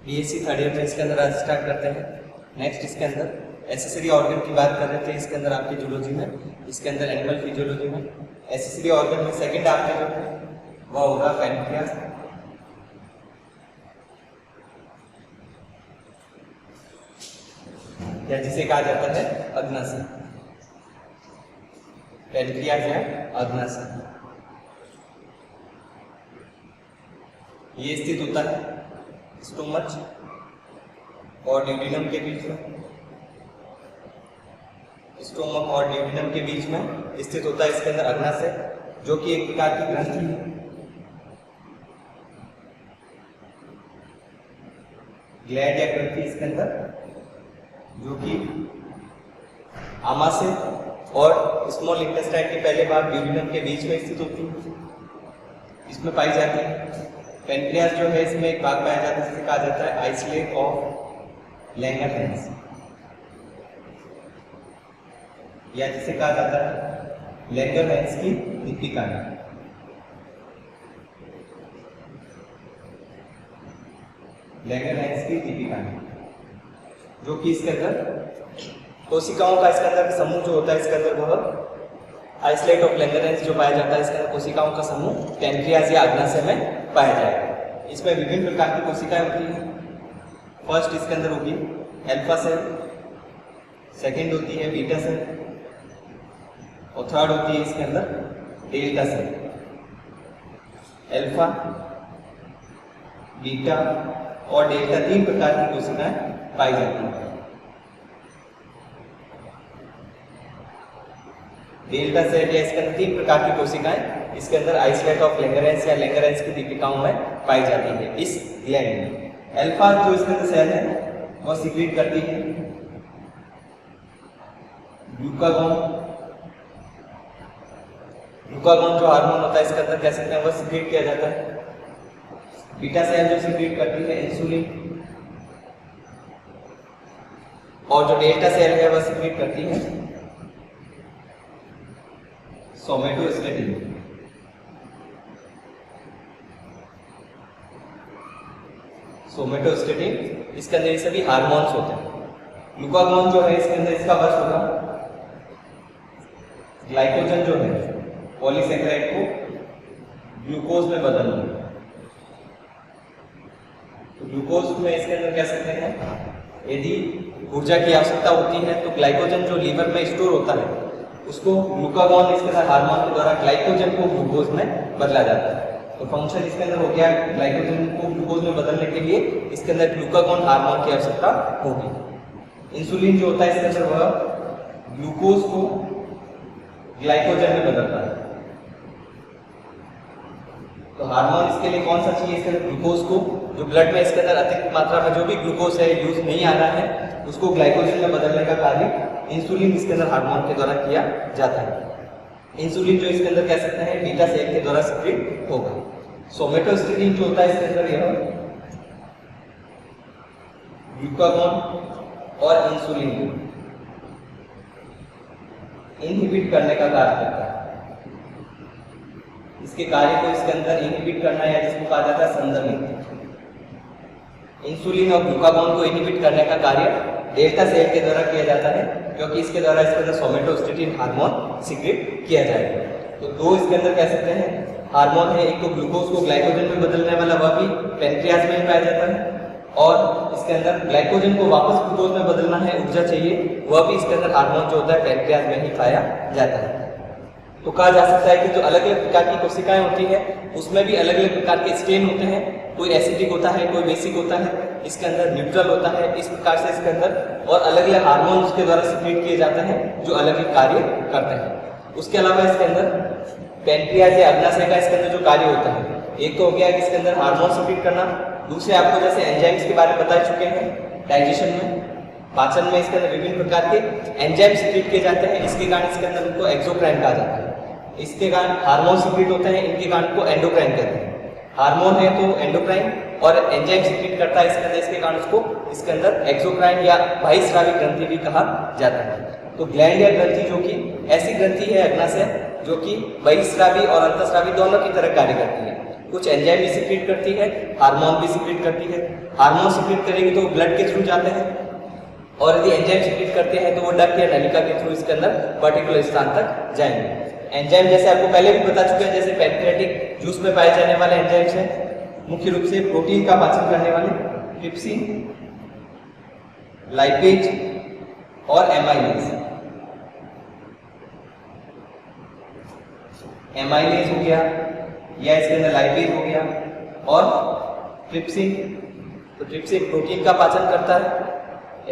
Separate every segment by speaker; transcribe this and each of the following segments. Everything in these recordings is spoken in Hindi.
Speaker 1: बीएससी थर्ड ईयर में इसके अंदर आज स्टार्ट करते हैं। नेक्स्ट इसके अंदर एसेसरी ऑर्गन की बात कर रहे थे इसके अंदर आपकी जूलॉजी में, इसके अंदर एनिमल फिजियोलॉजी में एसेसरी ऑर्गन में सेकंड आपके जो है वह होगा पैनक्रियाज। या जिसे कहा जाता है अग्नाशय, पैनक्रियाज या अग्नाशय। ये स्थित होता है स्टोमच और ड्यूडेनम के बीच में, स्टोमक और ड्यूडेनम के बीच में स्थित होता है इसके अंदर अग्नाशय, जो कि एक प्रकार की ग्रंथि है। ग्लैंड या ग्रंथि इसके अंदर जो कि आमाशय और स्मॉल इंटेस्टाइन के पहले भाग ड्यूडेनम के बीच में स्थित होती है, इसमें पाई जाती है। पैनक्रियाज जो है इसमें एक भाग पाया जाता है जिसे कहा जाता है आइसलेट ऑफ लैंगरहैंस, या जिसे कहा जाता है लैंगरहैंस की दीपिका। लैंगरहैंस की दीपिका जो कि इसके अंदर कोशिकाओं का इसके अंदर समूह जो होता है इसके अंदर वह आइसलेट ऑफ लैंगरहैंस जो पाया जाता है इसके अंदर कोशिकाओं का समूह पैनक्रियाज या अग्नाशय में पाया जाएगा। इसमें विभिन्न प्रकार की कोशिकाएं होती हैं। फर्स्ट इसके अंदर होगी अल्फा सेल, सेकंड होती है बीटा सेल और थर्ड होती है इसके अंदर डेल्टा सेल। अल्फा, बीटा और डेल्टा तीन प्रकार की कोशिकाएं पाई जाती हैं। डेल्टा सेल या इसके अंदर तीन प्रकार की कोशिकाएं इसके अंदर आइसलेट ऑफ लैंगरहैंस या लैंगरहैंस की दीपिकाओं में पाई जाती है इस ग्लैंड में। अल्फा जो इसके अंदर सेल है वह सीक्रेट करती है ग्लूकागॉन। ग्लूकागॉन जो हार्मोन होता है इसके अंदर कह सकते हैं वह सीक्रेट किया जाता है। बीटा सेल जो सीक्रेट करती है इंसुलिन, और जो डेल्टा सेल है वह सीक्रेट करती है सोमेटोस्टेटिन। सोमेटोस्टेटिन इसके अंदर ये सभी हार्मोन्स होते हैं। ग्लूकागॉन जो है इसके अंदर इसका वर्क होगा ग्लाइकोजन जो है पॉलीसेकेराइड को ग्लूकोज में बदलना। तो ग्लूकोज में इसके अंदर कह सकते हैं यदि ऊर्जा की आवश्यकता होती है तो ग्लाइकोजन जो लीवर में स्टोर होता है उसको ग्लूकागॉन इसके अंदर हार्मोन के द्वारा ग्लाइकोजन को ग्लूकोज में बदला जाता है। तो फंक्शन इसके अंदर हो गया ग्लाइकोजन को ग्लूकोज में बदलने के लिए इसके अंदर ग्लूकागॉन हार्मोन की आवश्यकता होगी। इंसुलिन जो होता है इसके अंदर वह ग्लूकोज को ग्लाइकोजन में बदलता है। तो हार्मोन इसके लिए कौन सा चाहिए इसके अंदर ग्लूकोज को, जो ब्लड में इसके अंदर अतिरिक्त मात्रा में जो भी ग्लूकोज है यूज नहीं आ रहा है उसको ग्लाइकोजन में बदलने का कार्य इंसुलिन इसके अंदर हार्मोन के द्वारा किया जाता है। इंसुलिन जो इसके अंदर कह सकते हैं बीटा सेल के द्वारा सीक्रेट होगा। सोमेटोस्टेटिन जो होता है इसके अंदर यह ग्लूकागॉन और इंसुलिन को इनहिबिट करने का कार्य करता है। इसके कार्य को इसके अंदर इनहिबिट करना या जिसको कहा जाता है संदमित। इंसुलिन और ग्लूकागॉन को इनहिबिट करने का कार्य डेल्टा सेल के द्वारा किया जाता है, क्योंकि इसके द्वारा इसके अंदर सोमेटोस्टेटिन हार्मोन सीक्रेट किया जाएगा। तो दो इसके अंदर कह सकते हैं हार्मोन है, एक तो ग्लूकोज को ग्लाइकोजन में बदलने वाला वह भी पैनक्रियाज में ही पाया जाता है, और इसके अंदर ग्लाइकोजन को वापस ग्लूकोज में बदलना है, ऊर्जा चाहिए, वह भी इसके अंदर हार्मोन जो होता है पैनक्रियाज में ही पाया जाता है। तो कहा जा सकता है कि जो अलग अलग प्रकार की कोशिकाएं होती है उसमें भी अलग अलग प्रकार के स्टेन होते हैं। कोई एसिडिक होता है, कोई बेसिक होता है, इसके अंदर न्यूट्रल होता है। इस प्रकार से इसके अंदर और अलग अलग हार्मोन उसके द्वारा सीक्रेट किए जाते हैं जो अलग अलग कार्य करते हैं। उसके अलावा इसके अंदर पैनक्रियाज या अग्नाशय का इसके अंदर जो कार्य होता है, एक तो हो गया कि इसके अंदर हार्मोन सीक्रेट करना, दूसरे आपको जैसे एंजाइम्स के बारे में बता चुके हैं डाइजेशन में, पाचन में इसके अंदर विभिन्न प्रकार के एंजाइम सीक्रेट किए जाते हैं। इसके कारण इसके अंदर उनको एक्सोक्राइन कहा जाता है। इसके कारण हार्मोन सीक्रेट होते हैं, इनके कारण को एंडोक्राइन कहते हैं। हार्मोन है तो एंडोक्राइन और एंजाइम सीक्रेट करता है इसके अंदर, इसके कारण उसको इसके अंदर एक्सोक्राइन या बहिस्रावी ग्रंथि भी कहा जाता है। तो ग्लैंड या ग्रंथि जो कि ऐसी ग्रंथि है अग्नाशय जो कि बहिस्रावी और अंतःस्रावी दोनों की तरह कार्य करती है। कुछ एंजाइम भी सिक्रेट करती है, हार्मोन भी सिक्रेट करती है। हार्मोन सिक्रेट करेगी तो ब्लड के थ्रू जाते हैं, और यदि एंजाइम सिक्रेट करते हैं तो वो डक्ट या नलिका के थ्रू इसके अंदर पर्टिकुलर स्थान तक जाएंगे। एंजाइम जैसे आपको पहले भी बता चुके हैं, जैसे पैनक्रियाटिक जूस में पाए जाने वाले एंजाइम्स हैं, मुख्य रूप से प्रोटीन का पाचन करने वाले ट्रिप्सिन, लाइपेज और एमाइलेज। एमाइलेज हो गया या इसके अंदर लाइपेज हो गया, और ट्रिप्सिन, तो ट्रिप्सिन प्रोटीन का पाचन करता है,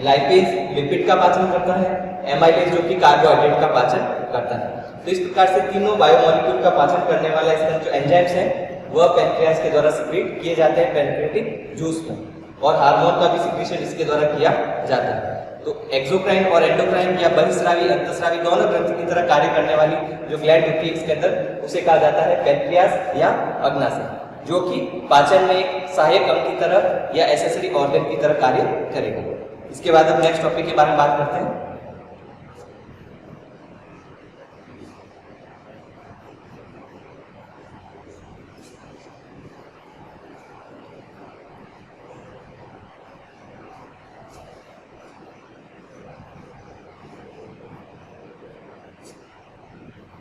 Speaker 1: लाइपेज लिपिड का पाचन करता है, एमाइलेज जो कि कार्बोहाइड्रेट का पाचन करता है। तो इस प्रकार से तीनों बायोमोलिक्यूल का पाचन करने वाला इसमें जो एंजाइम्स हैं वह पैनक्रियास के द्वारा सिक्रेट किए जाते हैं पैनक्रियाटिक जूस में, और हार्मोन का भी सिक्रेशन इसके द्वारा किया जाता है। तो एक्सोक्राइन और एंडोक्राइन या बहिस्रावी अंतस्रावी दोनों ग्रंथि की तरह कार्य करने वाली जो ग्लैंड होती है इसके अंदर, उसे कहा जाता है पैनक्रियास या अग्नाशय, जो कि पाचन में एक सहायक अंग की तरह या एसेसरी ऑर्गन की तरह कार्य करेगा। इसके बाद हम नेक्स्ट टॉपिक के बारे में बात करते हैं।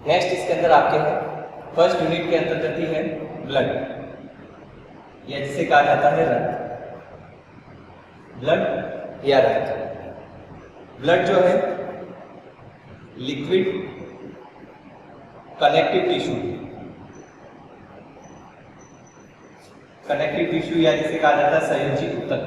Speaker 1: नेक्स्ट इसके अंदर आपके है फर्स्ट यूनिट के अंतर्गत ही है ब्लड, या जिसे कहा जाता है रक्त। ब्लड या रक्त। ब्लड जो है liquid connective tissue, connective tissue या जिसे कहा जाता है संयोजी ऊतक।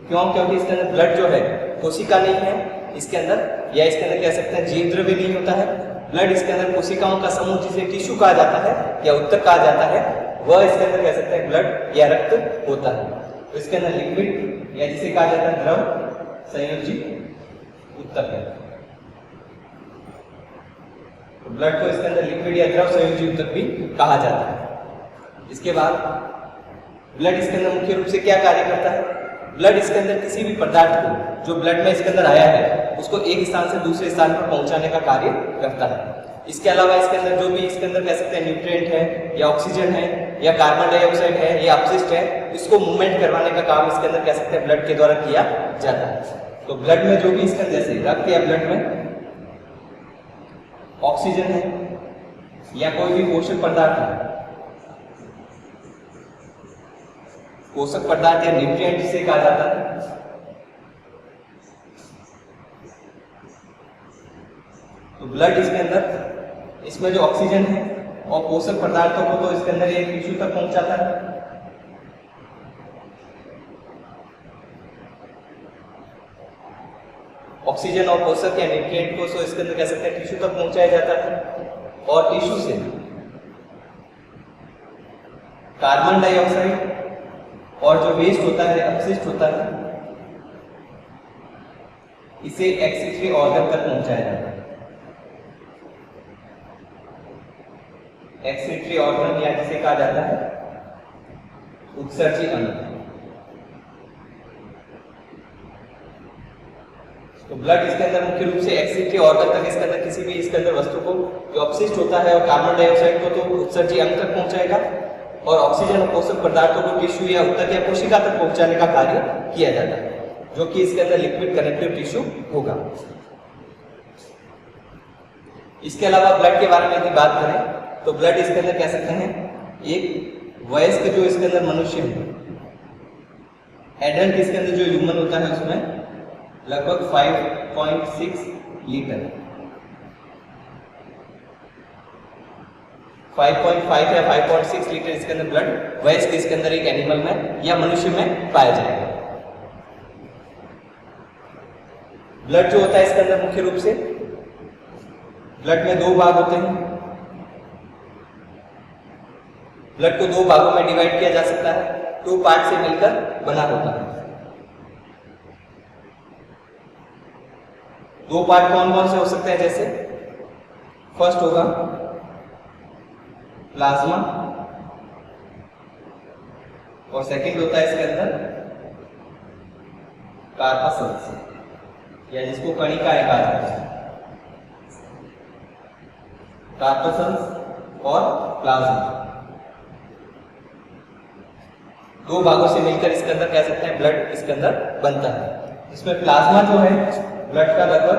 Speaker 1: क्यों? क्योंकि इसके अंदर ब्लड जो है कोशिका नहीं है इसके अंदर, या इसके अंदर कह सकते हैं जीव द्रव्य नहीं होता है। ब्लड इसके अंदर कोशिकाओं का समूह जिसे टिश्यू कहा जाता है या ऊतक कहा जाता है, वह इसके अंदर कह सकते हैं ब्लड या रक्त होता है। तो इसके अंदर लिक्विड या जिसे कहा जाता है द्रव संयोजी ऊतक है। तो ब्लड को इसके अंदर लिक्विड या द्रव संयोजी ऊतक भी कहा जाता है। इसके बाद ब्लड इसके अंदर मुख्य रूप से क्या कार्य करता है? ब्लड इसके अंदर किसी भी पदार्थ को जो ब्लड में इसके अंदर आया है उसको एक स्थान से दूसरे स्थान पर पहुंचाने का कार्य करता है। इसके अलावा इसके अंदर जो भी इसके अंदर कह सकते हैं न्यूट्रिएंट है या ऑक्सीजन है या कार्बन डाइऑक्साइड है या अपशिष्ट है, इसको मूवमेंट करवाने का काम इसके अंदर कह सकते हैं ब्लड के द्वारा किया जाता है। तो ब्लड में जो भी इसके अंदर जैसे रक्त या ब्लड में ऑक्सीजन है या कोई भी पोषक पदार्थ है, पोषक पदार्थ या न्यूट्रिएंट जिसे कहा जाता है, तो ब्लड इसके अंदर इसमें जो ऑक्सीजन है और पोषक पदार्थों को तो इसके अंदर एक टिश्यू तक पहुंचाता है। ऑक्सीजन और पोषक या न्यूट्रिएंट को तो इसके अंदर कह सकते हैं टिश्यू तक पहुंचाया जाता है, और टिश्यू से कार्बन डाइऑक्साइड और जो वेस्ट होता है, अपशिष्ट होता है, इसे एक्सक्रीटरी ऑर्गन तक पहुंचाया जाता है। एक्सक्रीटरी ऑर्गन या जिसे कहा जाता है उत्सर्जी अंग। तो ब्लड इसके अंदर मुख्य रूप से एक्सक्रीटरी ऑर्गन तक इसके अंदर किसी भी इसके अंदर वस्तु को जो अपशिष्ट होता है और कार्बन डाइऑक्साइड को तो उत्सर्जी अंग तक पहुंचाएगा, और ऑक्सीजन और पोषक पदार्थों को टिश्यू या ऊतक या कोशिका तक पहुंचाने का कार्य किया जाता है, जो कि इसके अंदर लिक्विड कनेक्टिव टिश्यू होगा। इसके अलावा ब्लड के बारे में यदि बात करें तो ब्लड इसके अंदर कह सकते हैं एक वयस्क जो इसके अंदर मनुष्य है, एडल्ट इसके अंदर जो ह्यूमन होता है उसमें लगभग 5.6 लीटर 5.5 या 5.6 लीटर इसके अंदर ब्लड वयस्क इसके अंदर एक एनिमल में या मनुष्य में पाया जाएगा। ब्लड जो होता है इसके अंदर मुख्य रूप से ब्लड में दो भाग होते हैं। ब्लड को दो भागों में डिवाइड किया जा सकता है, 2 पार्ट से मिलकर बना होता है। 2 पार्ट कौन कौन से हो सकते हैं? जैसे फर्स्ट होगा प्लाज्मा और सेकंड होता है इसके अंदर कार्पस्कल्स या जिसको कणिकाएं कहा जाता है। कार्पस्कल्स और प्लाज्मा। दो भागों से मिलकर इसके अंदर कह सकते हैं ब्लड इसके अंदर बनता है। इसमें प्लाज्मा जो है ब्लड का लगभग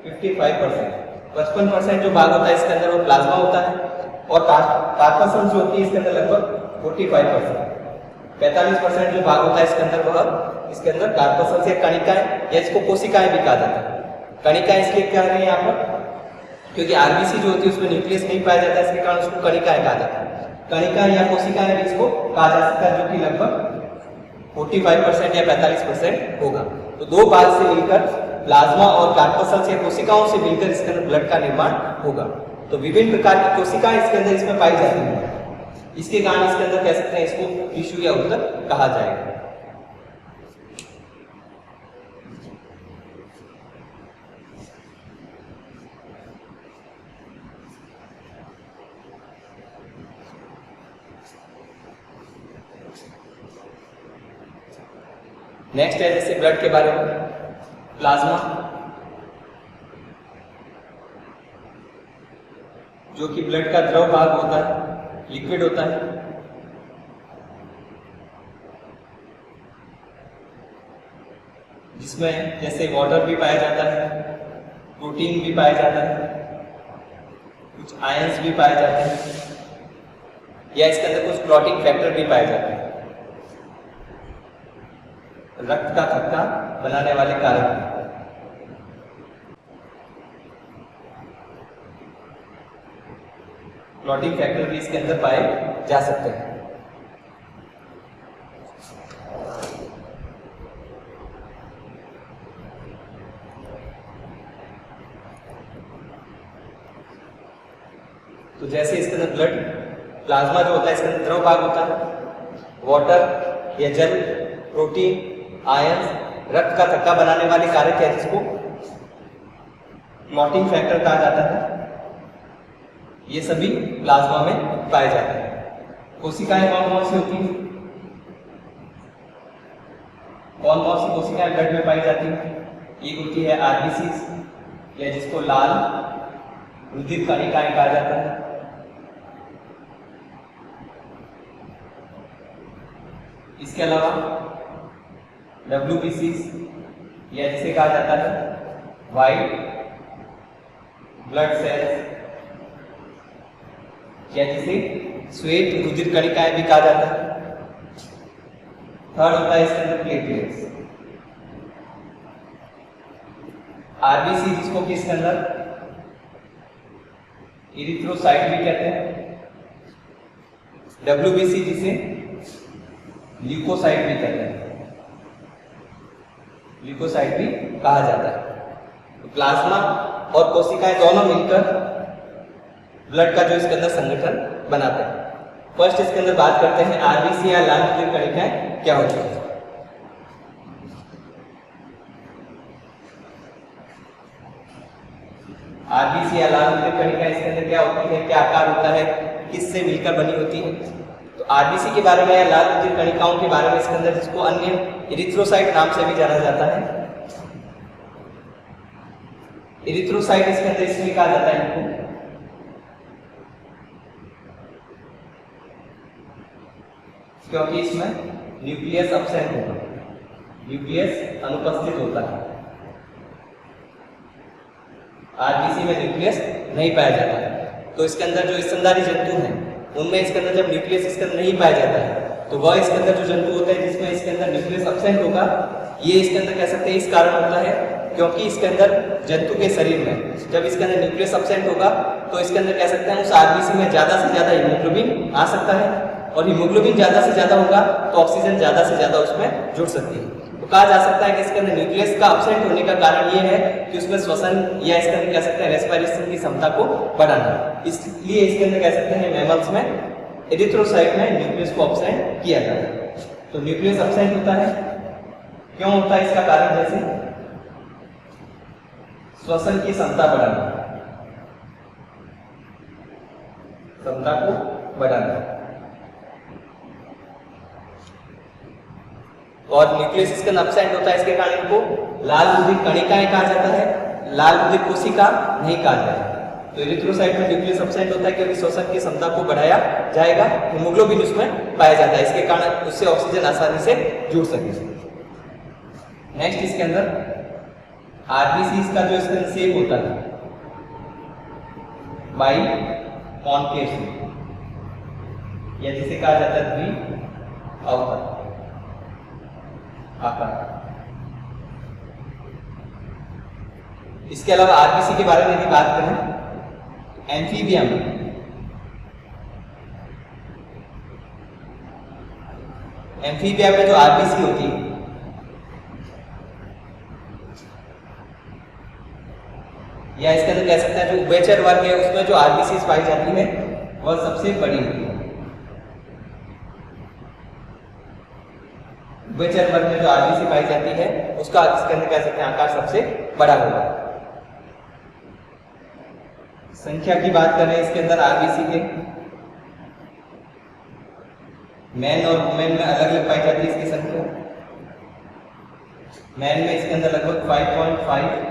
Speaker 1: 55% जो भाग होता है इसके अंदर वो प्लाज्मा होता है, और कार्पसल्स जो होती है इसके अंदर लगभग 45%। 45% जो भाग होता है इसके अंदर वह इसके अंदर कार्पसल्स या कणिकाएं या इसको कोशिकाएं भी कहा जाता है। कणिकाएं इसलिए कह रहे हैं यहाँ पर क्योंकि आरबीसी जो होती है उसमें न्यूक्लियस नहीं पाया जाता है, इसके कारण उसको कणिकाएं कहा जाता है। कणिकाएं या कोशिकाएं भी इसको कहा जा सकता है, जो कि लगभग 45% या 45% होगा। तो दो भाग से मिलकर प्लाज्मा और कार्पसल्स या कोशिकाओं से मिलकर इसके अंदर ब्लड का निर्माण होगा। तो विभिन्न प्रकार की कोशिकाएं इसके अंदर इसमें पाई जाती हैं, इसके कारण इसके अंदर कह सकते हैं इसको टिश्यू या ऊतक कहा जाएगा। नेक्स्ट है जैसे ब्लड के बारे में प्लाज्मा, जो कि ब्लड का द्रव भाग होता है, लिक्विड होता है। जिसमें जैसे वाटर भी पाया जाता है, प्रोटीन भी पाया जाता है, कुछ आयंस भी पाए जाते हैं, या इसके अंदर कुछ क्लॉटिंग फैक्टर भी पाए जाते हैं। रक्त का थक्का बनाने वाले कारक। क्लॉटिंग फैक्टर भी इसके अंदर पाए जा सकते हैं। तो जैसे इसके अंदर ब्लड प्लाज्मा जो होता है इसके अंदर द्रव भाग होता है, वाटर या जल, प्रोटीन, आयंस, रक्त का थक्का बनाने वाले कारक है जिसको क्लॉटिंग फैक्टर कहा जाता है, ये सभी प्लाज्मा में पाए जाते हैं। कोशिकाएं कौन कौन सी होती हैं? कौन कौन सी कोशिकाएं ब्लड में पाई जाती हैं? एक होती है आरबीसी या जिसको लाल रुधिर कणिकाएं कहा जाता है। इसके अलावा WBC या जिसे कहा जाता है व्हाइट ब्लड सेल्स या जिसे श्वेत रुधिर कणिकाएं भी कहा जाता है। थर्ड होता है इसके अंदर प्लेटलेट्स। आरबीसी जिसको कि इसके अंदर इरिथ्रोसाइट भी कहते हैं, WBC जिसे ल्यूकोसाइट भी कहते हैं, ल्यूकोसाइट भी कहा जाता है। तो प्लाज्मा और कोशिकाएं दोनों मिलकर ब्लड का जो इसके अंदर संगठन बनाते हैं। फर्स्ट इसके अंदर बात करते हैं आरबीसी या लाल रुधिर कणिकाएं क्या होती है। आरबीसी या लाल रुधिर कणिकाएं इसके अंदर क्या होती है, क्या आकार होता है, किससे मिलकर बनी होती है। तो आरबीसी के बारे में या लाल रुधिर कणिकाओं के बारे में इसके अंदर जिसको अन्य इरिथ्रोसाइट नाम से भी जाना जाता है। इरिथ्रोसाइट इसके अंदर इसलिए कहा जाता है इनको क्योंकि इसमें न्यूक्लियस अब्सेंट होगा, न्यूक्लियस अनुपस्थित होता है। आरबीसी में न्यूक्लियस नहीं पाया जाता है। तो इसके अंदर जो स्तनधारी जंतु हैं उनमें इसके अंदर जब न्यूक्लियस इसके अंदर नहीं पाया जाता है तो वह इसके अंदर जो जंतु होते हैं जिसमें इसके अंदर न्यूक्लियस अब्सेंट होगा, ये इसके अंदर कह सकते हैं इस कारण होता है क्योंकि इसके अंदर जंतु के शरीर में जब इसके अंदर न्यूक्लियस अब्सेंट होगा तो इसके अंदर कह सकते हैं उस आरबीसी में ज्यादा से ज्यादा हीमोग्लोबिन आ सकता है, और हीमोग्लोबिन ज्यादा से ज्यादा होगा तो ऑक्सीजन ज्यादा से ज्यादा उसमें जुड़ सकती है। तो कहा जा सकता है कि इसके अंदर न्यूक्लियस का अब्सेंट होने का कारण ये है कि उसमें श्वसन या इसके अंदर कह सकते हैं रेस्पिरेशन की क्षमता को बढ़ाना। इसलिए इसके अंदर कह सकते हैं मैमल्स में एरिथ्रोसाइट में न्यूक्लियस को अब्सेंट किया जाता है। तो न्यूक्लियस अब्सेंट होता है, क्यों होता है इसका कारण जैसे श्वसन की क्षमता बढ़ाना, क्षमता को बढ़ाना, और न्यूक्लियस इसके अंदर अब्सेंट होता है, इसके कारण इनको लाल रुधिर कणिकाएं कहा जाता है, लाल रुधिर कोशिका नहीं कहा जाता। तो इरिथ्रोसाइट में न्यूक्लियर सब्सटेंट होता है क्योंकि श्वसन की क्षमता को बढ़ाया जाएगा, हीमोग्लोबिन उसमें पाया जाता है, इसके कारण उससे ऑक्सीजन आसानी से जुड़ सके। नेक्स्ट इसके अंदर आरबीसी का जो इसका शेप होता है बाई कॉनकेव शेप, या जिसे कहा जाता है द्वि अवतल आकार। इसके अलावा आरबीसी के बारे में यदि बात करें, एम्फीबियम में जो आरबीसी होती है या इसके अंदर कह सकते हैं जो उभयचर वर्ग है उसमें जो आरबीसी पाई जाती है वह सबसे बड़ी होती है। उभयचर वर्ग में जो आरबीसी पाई जाती है उसका इसके अंदर कह सकते हैं आकार सबसे बड़ा होगा। संख्या की बात करें इसके अंदर आरबीसी के, मैन और वुमेन में अलग अलग पाई जाती है इसकी संख्या। मैन में इसके अंदर लगभग 5.5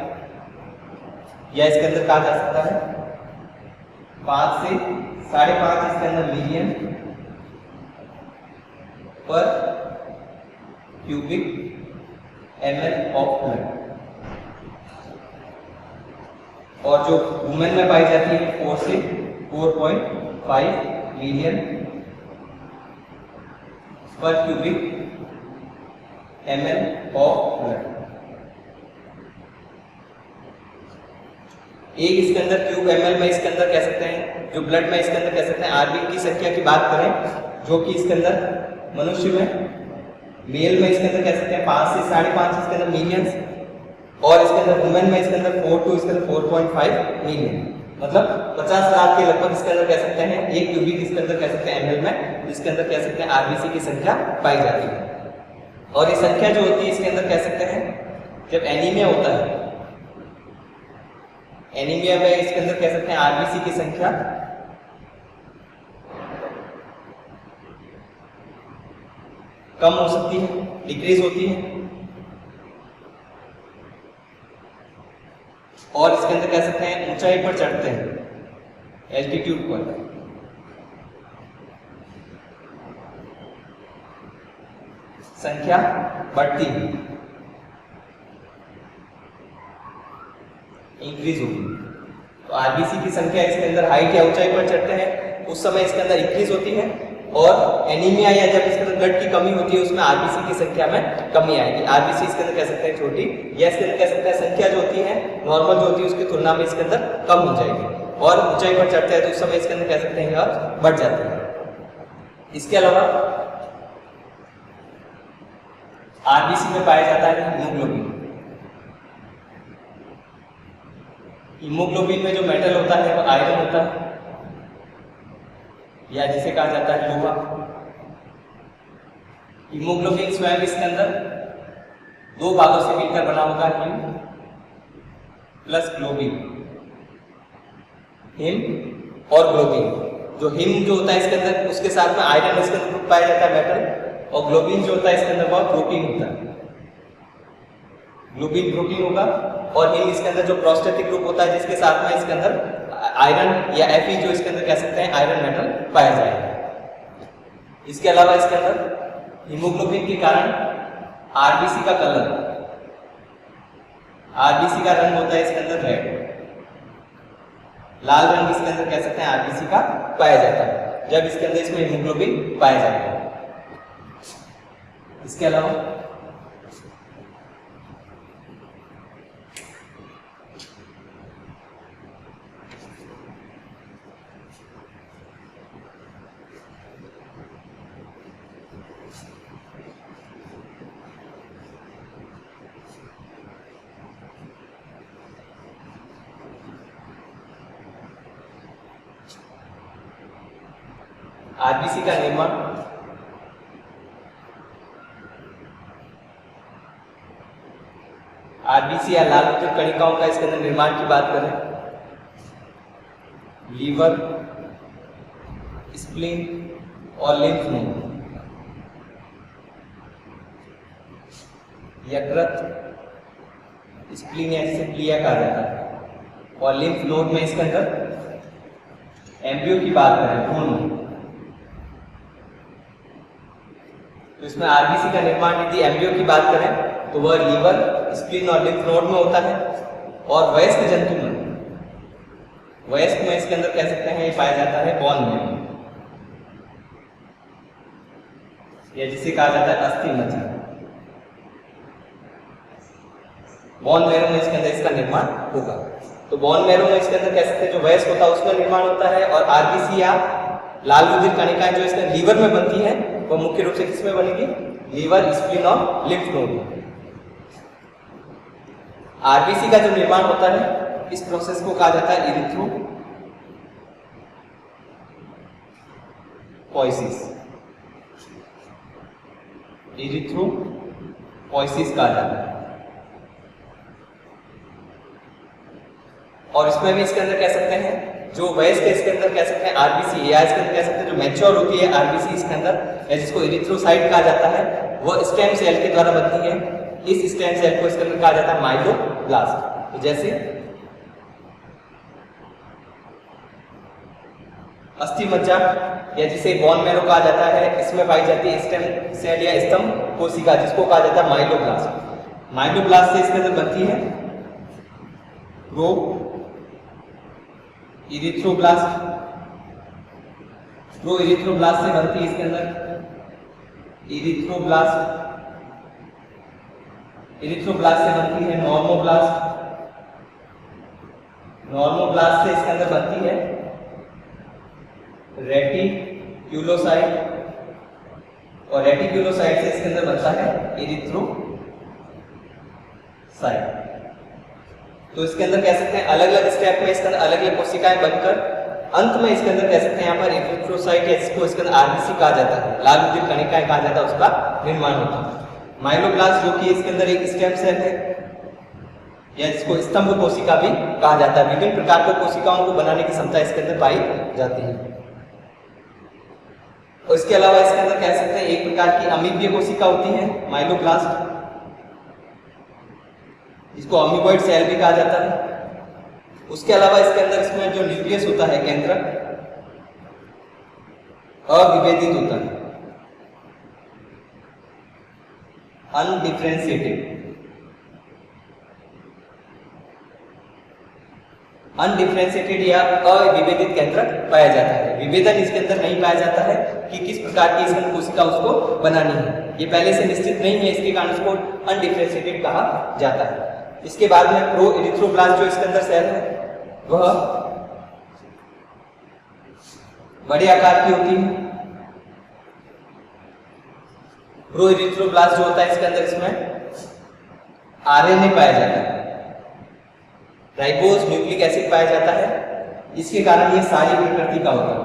Speaker 1: या इसके अंदर कहा जा सकता है 5 से 5.5 इसके अंदर मिलियन पर क्यूबिक ml ऑफ ब्लड, और जो वुमेन में पाई जाती है 4 से 4.5 मिलियन पर क्यूबिक ml ऑफ ब्लड। एक इसके अंदर क्यूब ml में इसके अंदर कह सकते हैं जो ब्लड में इसके अंदर कह सकते हैं आरबी की संख्या की बात करें जो कि इसके अंदर मनुष्य में मेल में इसके अंदर कह सकते हैं 5 से 5.5 इसके अंदर मिलियंस, और इसके अंदर वुमेन में इसके अंदर 4 टू इसके अंदर 4.5 मिलियन, मतलब 50,000 के लगभग इसके अंदर कह सकते हैं एक क्यूबिक इसके अंदर कह सकते हैं ml में इसके अंदर कह सकते हैं आरबीसी की संख्या पाई जाती है। और ये संख्या जो होती है इसके अंदर कह सकते हैं जब एनीमिया होता है, एनीमिया में इसके अंदर कह सकते हैं आरबीसी की संख्या कम हो सकती है, डिक्रीज होती है, और इसके अंदर कह सकते हैं ऊंचाई पर चढ़ते हैं, एल्टीट्यूड पर संख्या बढ़ती है, इंक्रीज होगी। तो आरबीसी की संख्या इसके अंदर हाइट या ऊंचाई पर चढ़ते हैं उस समय इसके अंदर इंक्रीज होती है, और एनीमिया या जब इसके अंदर ब्लड की कमी होती है उसमें आरबीसी की संख्या में कमी आएगी। आरबीसी इसके अंदर कह सकते हैं छोटी, या इसके अंदर कह सकते हैं संख्या जो होती है नॉर्मल जो होती है उसकी तुलना में इसके अंदर कम हो जाएगी, और ऊंचाई पर चढ़ते हैं तो उस समय इसके अंदर कह सकते हैं यह बढ़ जाती है। इसके अलावा आरबीसी में पाया जाता है हीमोग्लोबिन। हीमोग्लोबिन में जो मेटल होता है वो आयरन होता है, या जिसे कहा जाता है लोहा। हीमोग्लोबिन स्वयं इसके अंदर 2 भागों से मिलकर बना होगा, हिम प्लस ग्लोबिन, हिम और ग्लोबिन। जो हिम जो होता है इसके अंदर उसके साथ में आयरन इसके अंदर पाया जाता है मेटल, और ग्लोबिन जो होता है इसके अंदर वह प्रोटीन होता है, ग्लोबिन प्रोटीन होगा, और हिम इसके अंदर जो प्रोस्टेटिक ग्रुप होता है जिसके साथ में इसके अंदर आयरन या Fe जो इसके अंदर कह सकते हैं आयरन मेटल पाया जाएगा। इसके अलावा इसके अंदर हीमोग्लोबिन के कारण आरबीसी का कलर, आरबीसी का रंग होता है इसके अंदर रेड, लाल रंग इसके अंदर कह सकते हैं आरबीसी का पाया जाता है जब इसके अंदर इसमें हीमोग्लोबिन पाया जाता है। इसके अलावा आरबीसी का निर्माण, आरबीसी या लाल रक्त कणिकाओं का इसके अंदर निर्माण की बात करें, लीवर, स्प्लीन और लिम्फ नोड, यकृत, स्प्लीन या जिसे प्लिया कहा जाता है, और लिम्फ नोड में इसके अंदर एम्ब्रियो की बात करें भ्रूण में, तो इसमें आरबीसी का निर्माण यदि एम्ब्रियो की बात करें तो वह लीवर, स्प्लीन और लिम्फ नोड में होता है। और वयस्क जंतु में, वयस्क में इसके अंदर कह सकते हैं ये पाया जाता है बोन मैरो, या जिसे कहा जाता है अस्थि मज्जा। बोन मैरो में इसके अंदर इसका निर्माण होगा। तो बोन मैरो में इसके अंदर कह सकते हैं जो वयस्क होता है उसका निर्माण होता है। और आरबीसी या लाल रुधिर कणिकाएं जो इसके लीवर में बनती है वो मुख्य रूप से किसमें बनेगी? लीवर, स्प्लीन और लिम्फ नोड में। आरबीसी का जो निर्माण होता है इस प्रोसेस को कहा जाता है इरिथ्रोपोइसिस। इरिथ्रोपोइसिस कहा जाता है। और इसमें भी इसके अंदर कह सकते हैं जो वयस्क है इसके अंदर कह सकते हैं आरबीसी, या इसके अंदर कह सकते हैं जो मैच्योर होती है आरबीसी इसके अंदर, या जिसको इरिथ्रोसाइट कहा जाता है, वह स्टेम सेल के द्वारा बनती है। इस स्टेम सेल को इसके अंदर कहा जाता है माइलोब्लास्ट। तो जैसे अस्थि मज्जा या जिसे बोन मैरो कहा जाता है, इसमें पाई जाती है स्टेम सेल या स्तंभ कोशिका जिसको कहा जाता है माइलोब्लास्ट। माइलोब्लास्ट से इसके अंदर बनती है प्रो इरिथ्रोब्लास्ट। प्रो इरिथ्रोब्लास्ट से बनती है इसके अंदर इरिथ्रोब्लास्ट। इरिथ्रोब्लास्ट से बनती है नॉर्मोब्लास्ट। नॉर्मोब्लास्ट से इसके अंदर बनती है रेटिक्यूलोसाइट, और रेटिक्यूलोसाइट से इसके अंदर बनता है इरिथ्रोसाइट। तो इसके अंदर कह सकते हैं अलग अलग स्टेप में इसके अंदर अलग अलग कोशिकाएं बनकर अंत में इसके अंदर कह सकते हैं यहाँ पर इरिथ्रोसाइट या जिसको इसके अंदर आरबीसी कहा जाता है, लाल रुधिर कणिकाएं कहा जाता है, उसका निर्माण होता है। माइलोब्लास्ट जो कि इसके अंदर एक स्टेम सेल है या जिसको स्तंभ कोशिका भी कहा जाता है। विभिन्न प्रकार की कोशिकाओं को बनाने की क्षमता इसके अंदर पाई जाती है। और इसके अलावा इसके अंदर कह सकते हैं एक प्रकार की अमीबीय कोशिका होती है माइलोब्लास्ट, जिसको अमीबॉइड सेल भी कहा जाता है। उसके अलावा इसके अंदर इसमें जो न्यूक्लियस होता है केंद्रक अविभेदित होता है, अनडिफरेंशिएटेड। अनडिफरेंशिएटेड या अविभेदित केंद्रक पाया जाता है। विभेदन इसके अंदर नहीं पाया जाता है कि किस प्रकार की इसके कोशिका उसको बनानी है, ये पहले से निश्चित नहीं है, इसके कारण उसको अनडिफरेंशिएटेड कहा जाता है। इसके बाद में प्रो इरिथ्रोब्लास्ट जो इसके अंदर सेल है वह बड़े आकार की होती है। प्रो इरिथ्रोब्लास्ट जो होता है इसके अंदर इसमें आरएनए पाया जाता है, राइबोज न्यूक्लिक एसिड पाया जाता है। इसके कारण ये सारी प्रकृति का होता है,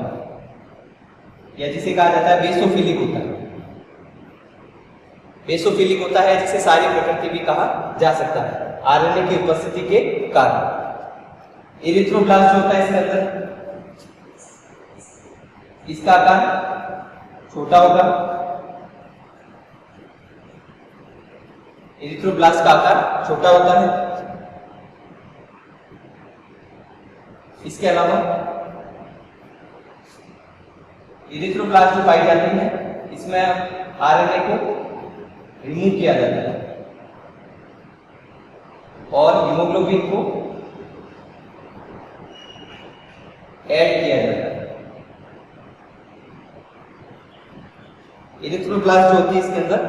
Speaker 1: या जिसे कहा जाता है बेसोफिलिक होता है। बेसोफिलिक होता है जिसे सारी प्रकृति भी कहा जा सकता है आरएनए की उपस्थिति के कारण। इरिथ्रोब्लास्ट जो होता है इसके अंदर इसका आकार छोटा होगा। इरिथ्रोब्लास्ट का आकार छोटा होता है। इसके अलावा इरिथ्रोब्लास्ट जो पाई जाती है इसमें आरएनए को रिमूव किया जाता है और हीमोग्लोबिन को ऐड किया जाता है। इरिथ्रोब्लास्ट जो होती है इसके अंदर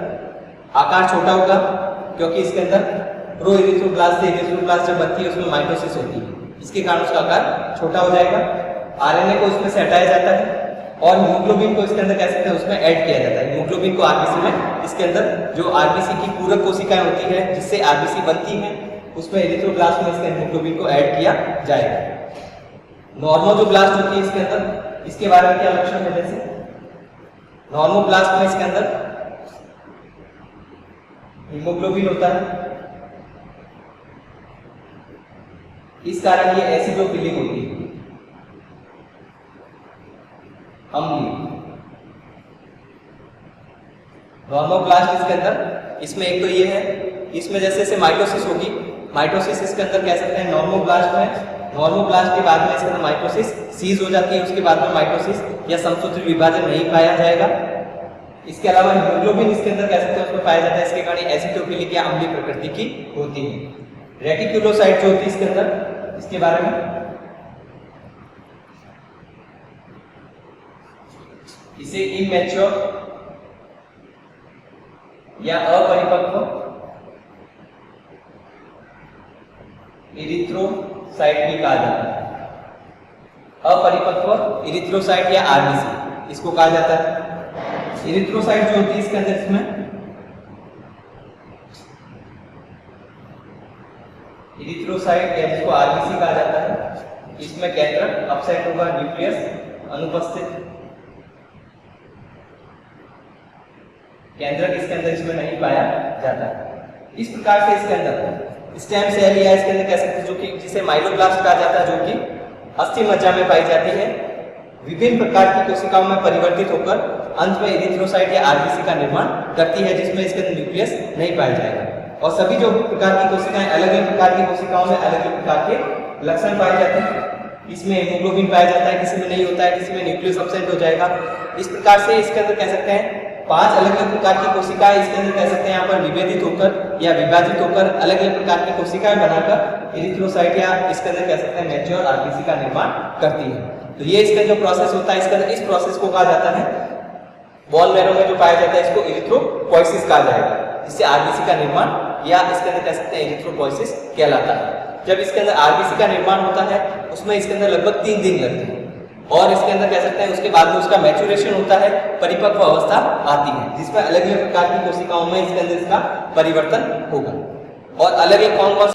Speaker 1: आकार छोटा होगा क्योंकि इसके अंदर प्रो इरिथ्रोब्लास्ट से इरिथ्रोब्लास्ट जब बनती है उसमें माइटोसिस होती है, इसके कारण उसका आकार छोटा हो जाएगा। आरएनए को उसमें से हटाया जाता है और हीमोग्लोबिन को इसके अंदर कह सकते हैं उसमें ऐड किया जाता है। हीमोग्लोबिन को आरबीसी में इसके अंदर जो आरबीसी की पूरक कोशिकाएं होती है जिससे आरबीसी बनती है उसमें इरिथ्रोब्लास्ट में इसके हीमोग्लोबिन को ऐड किया जाएगा। नॉर्मोब्लास्ट होती है इसके अंदर, इसके बारे में क्या लक्षण है? जैसे नॉर्मोब्लास्ट में इसके अंदर हीमोग्लोबिन होता है, इस कारण ये एसिडोफिलिक होती है, अम्लीय। नॉर्मोब्लास्ट इसके अंदर इसमें एक तो ये है, इसमें जैसे जैसे माइटोसिस होगी, माइटोसिस इसके अंदर कह सकते हैं नॉर्मोब्लास्ट में नॉर्मोब्लास्ट के बाद में इसके अंदर माइटोसिस सीज हो जाती है, उसके बाद में माइटोसिस या समसूत्री विभाजन नहीं पाया जाएगा। इसके अलावा हीमोग्लोबिन इसके अंदर कह सकते हैं उसमें पाया जाता है, इसके कारण एसिडोफिलिक या अम्लीय प्रकृति की होती है। रेटिकुलोसाइट जो होती है इसके अंदर, इसके बारे में इसे इमैच्योर या अपरिपक्व इरिथ्रोसाइट भी कहा जाता है। अपरिपक्व इरिथ्रोसाइट या आरबीसी इसको कहा जाता है। इरिथ्रोसाइट जो होती है इसके अंदर, इसमें इरिथ्रोसाइट या जिसको आरबीसी कहा जाता है, इसमें केंद्रक अपसेट होगा, न्यूक्लियस अनुपस्थित, केंद्रक इसके अंदर इसमें नहीं पाया जाता है। इस प्रकार से इसके अंदर स्टेम सेल या इसके अंदर कह सकते हैं जो कि जिसे माइलोब्लास्ट कहा जाता है, जो कि अस्थि मज्जा में पाई जाती है, विभिन्न प्रकार की कोशिकाओं में परिवर्तित होकर अंत में इरिथ्रोसाइट या आरबीसी का निर्माण करती है, जिसमें इसके अंदर न्यूक्लियस नहीं पाया जाएगा। और सभी जो प्रकार की कोशिकाएं अलग अलग प्रकार की कोशिकाओं में अलग अलग प्रकार के लक्षण पाए जाते हैं। इसमें हीमोग्लोबिन पाया जाता है, किसी में नहीं होता है, किसी में न्यूक्लियस एब्सेंट हो जाएगा। इस प्रकार से इसके अंदर कह सकते हैं 5 अलग अलग प्रकार की कोशिकाएं इसके अंदर कह सकते हैं यहाँ पर विभेदित होकर या विभाजित होकर अलग अलग प्रकार की कोशिकाएं बनाकर इरिथ्रोसाइट या इसके अंदर कह सकते हैं मैच्योर आरबीसी का निर्माण करती है। तो ये इसका जो प्रोसेस होता है, इसके अंदर इस प्रोसेस को कहा जाता है, बोन मैरो में जो पाया जाता है इसको इरिथ्रोपोइसिस कहा जाएगा, जिससे आरबीसी का निर्माण या इसके अंदर कह सकते हैं इरिथ्रोपोइसिस कहलाता है। जब इसके अंदर आरबीसी का निर्माण होता है उसमें इसके अंदर लगभग 3 दिन लगते हैं और इसके अंदर कह सकते हैं उसके बाद में उसका मैच्योरेशन होता है, परिपक्व अवस्था आती है, जिसमें अलग अलग प्रकार की कोशिकाओं में इसके अंदर इसका परिवर्तन होगा। और अलग अलग कौन कौन